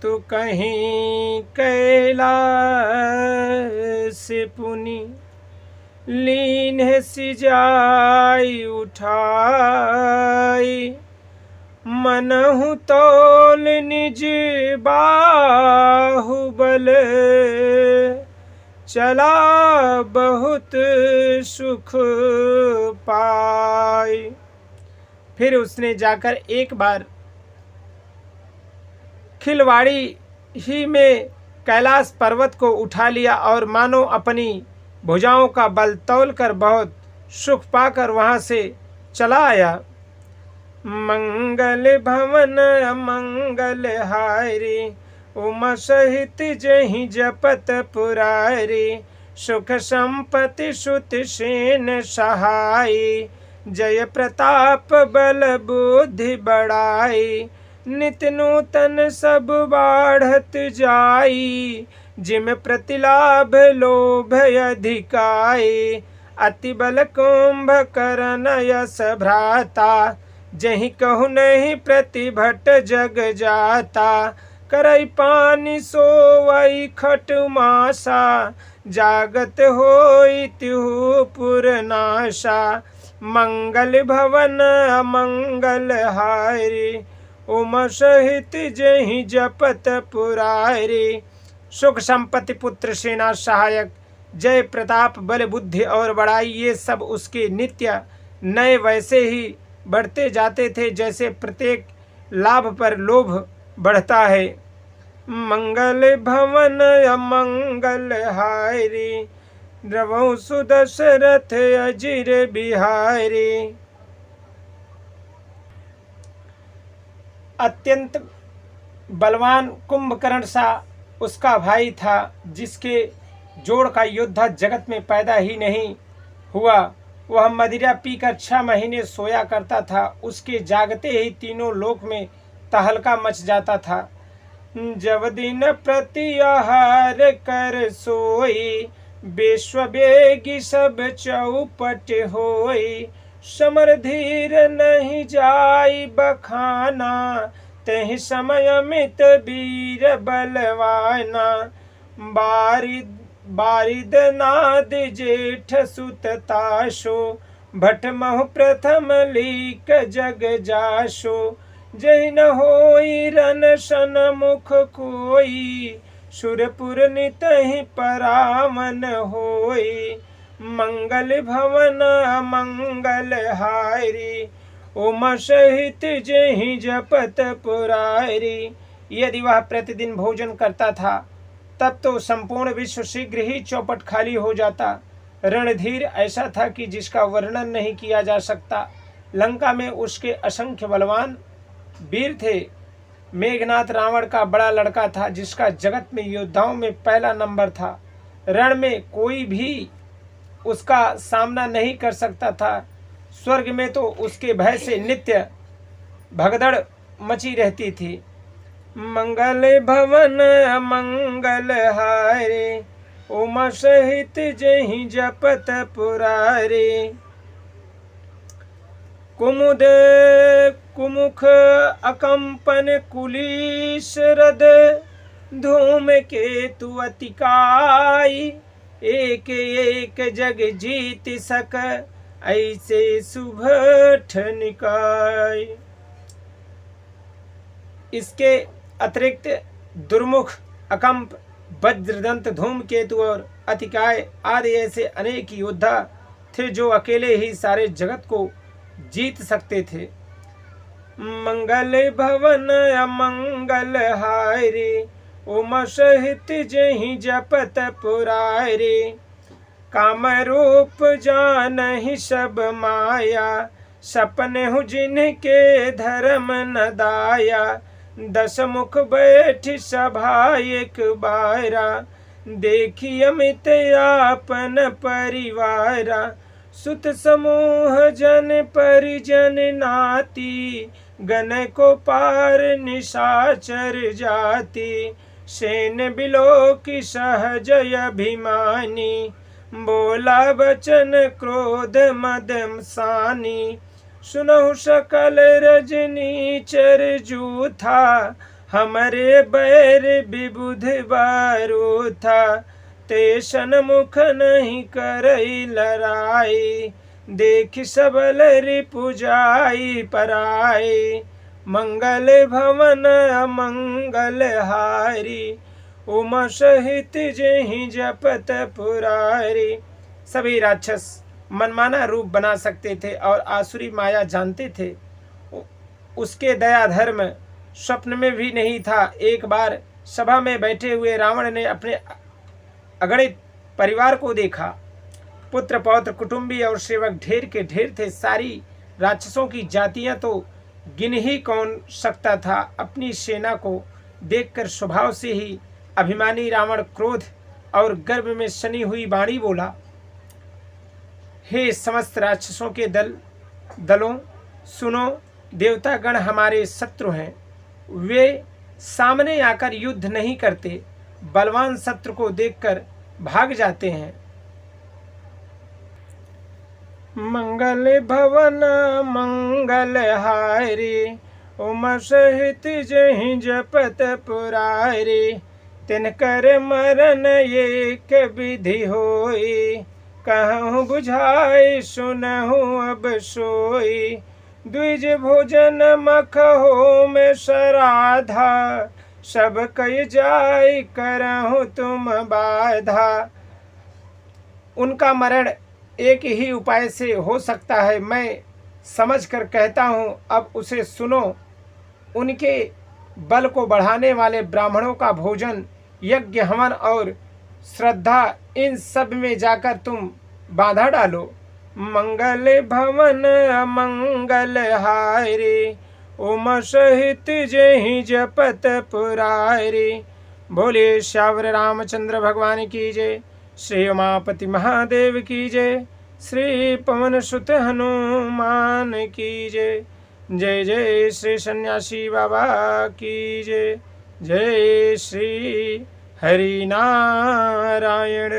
तु कहीं कैलास पुनि लीन सिजाई उठाई। मनहु तौल निज बाहुबल चला बहुत सुख पाई। फिर उसने जाकर एक बार खिलवाड़ी ही में कैलाश पर्वत को उठा लिया और मानो अपनी भुजाओं का बल तौलकर बहुत सुख पाकर वहां से चला आया। मंगल भवन अमंगल हारी उमा सहित जहि जपत पुरारी। सुख संपत्ति सुत सेन सहाई जय प्रताप बल बुद्धि बढ़ाई। नित नूतन सब बाढ़त जाई जिम प्रतिलाभ लोभ अधिकाई। अति बल कुंभ करन यस भ्राता जहि कहु नहीं प्रतिभट जग जाता। करई पानी सोवई खट मासा जागत होई तिहु पुर नाशा। मंगल भवन अमंगल हारी उमा सहित जहि जपत पुरारी। सुख संपत्ति पुत्र सेना सहायक जय प्रताप बल बुद्धि और बड़ाई ये सब उसके नित्य नए वैसे ही बढ़ते जाते थे जैसे प्रत्येक लाभ पर लोभ बढ़ता है। मंगल भवन अमंगल हारी रवौ सुदशरथ अजिर बिहारी। अत्यंत बलवान कुंभकर्ण सा उसका भाई था जिसके जोड़ का योद्धा जगत में पैदा ही नहीं हुआ। वह मदिरा पीकर 6 महीने सोया करता था। उसके जागते ही तीनों लोक में तहलका मच जाता था। जब दिन प्रति आहार कर सोई विश्व बेगी सब चौपट होई। समर धीर नहीं जाई बखाना तहि समय अमित वीर बलवाना। बारिद नाद जेठ सुत ताशो भट महु प्रथम लीक जग जाशो। जय न होई रन सन मुख कोई सुरपुर नितहि परावन होई। मंगल भवन अमंगल हारी उमा सहित जहि जपत पुरारी। यदि वह प्रतिदिन भोजन करता था तब तो संपूर्ण विश्व शीघ्र ही चौपट खाली हो जाता। रणधीर ऐसा था कि जिसका वर्णन नहीं किया जा सकता। लंका में उसके असंख्य बलवान वीर थे। मेघनाथ रावण का बड़ा लड़का था जिसका जगत में योद्धाओं में पहला नंबर था। रण में कोई भी उसका सामना नहीं कर सकता था। स्वर्ग में तो उसके भय से नित्य भगदड़ मची रहती थी। मंगल भवन अमंगल हारे उमा सहित जहि जपत पुरारी। कुमुद कुमुख अकंपन कुलीस रद धूम केतु अतिकाई। एक एक जग जीत सक ऐसे सुभठ निकाय। इसके अतिरिक्त दुर्मुख अकंप वज्रदंत धूमकेतु और अतिकाय आदि ऐसे अनेक योद्धा थे जो अकेले ही सारे जगत को जीत सकते थे। मंगल भवन अमंगल हारी उमा सहित जहि जपत पुरारी। काम रूप जानहि सब माया सपने हु जिनके धर्म न दाया। 10 मुख बैठ सभा एक बारा देखी अमित आपन परिवारा। सुत समूह जन परिजन नाती गण को पार निशाचर जाति। सेन बिलोकी सहज अभिमानी बोला बचन क्रोध मदम सानी। सुनहु सकल रजनी चर जूथा हमरे बैर विबुध बारो था, ते सन्मुख नहीं करई लड़ाई, देख सबल रिपुजाई पराई, मंगल भवन अमंगल हारी, उमा सहित जहि जपत पुरारी। सभी राक्षस मनमाना रूप बना सकते थे और आसुरी माया जानते थे। उसके दया धर्म स्वप्न में भी नहीं था। एक बार सभा में बैठे हुए रावण ने अपने अगणित परिवार को देखा। पुत्र पौत्र कुटुंबी और सेवक ढेर के ढेर थे। सारी राक्षसों की जातियां तो गिन ही कौन सकता था। अपनी सेना को देखकर स्वभाव से ही अभिमानी रावण क्रोध और गर्व में सनी हुई वाणी बोला, हे समस्त राक्षसों के दलों, सुनो, देवतागण हमारे शत्रु हैं। वे सामने आकर युद्ध नहीं करते, बलवान शत्रु को देखकर भाग जाते हैं। मंगल भवन मंगल हारी, उमा सहित जहि जपत पुरारी, तिनकर मरण एक विधि होई, कहूँ बुझाई सुनहु अब सोई, द्विज भोजन मख हो में सराधा, सब कई जाय करहु तुम बाधा। उनका मरण एक ही उपाय से हो सकता है, मैं समझ कर कहता हूँ, अब उसे सुनो। उनके बल को बढ़ाने वाले ब्राह्मणों का भोजन, यज्ञ, हवन और श्रद्धा, इन सब में जाकर तुम बाधा डालो। मंगल भवन अमंगल हारी, उमा सहित जहि जपत पुरारी। बोले श्यावर रामचंद्र भगवान की जय। श्री उमापति महादेव की जय। श्री पवन सुत हनुमान की जय। जय जय श्री सन्यासी बाबा की जय। जय श्री हरि नारायण।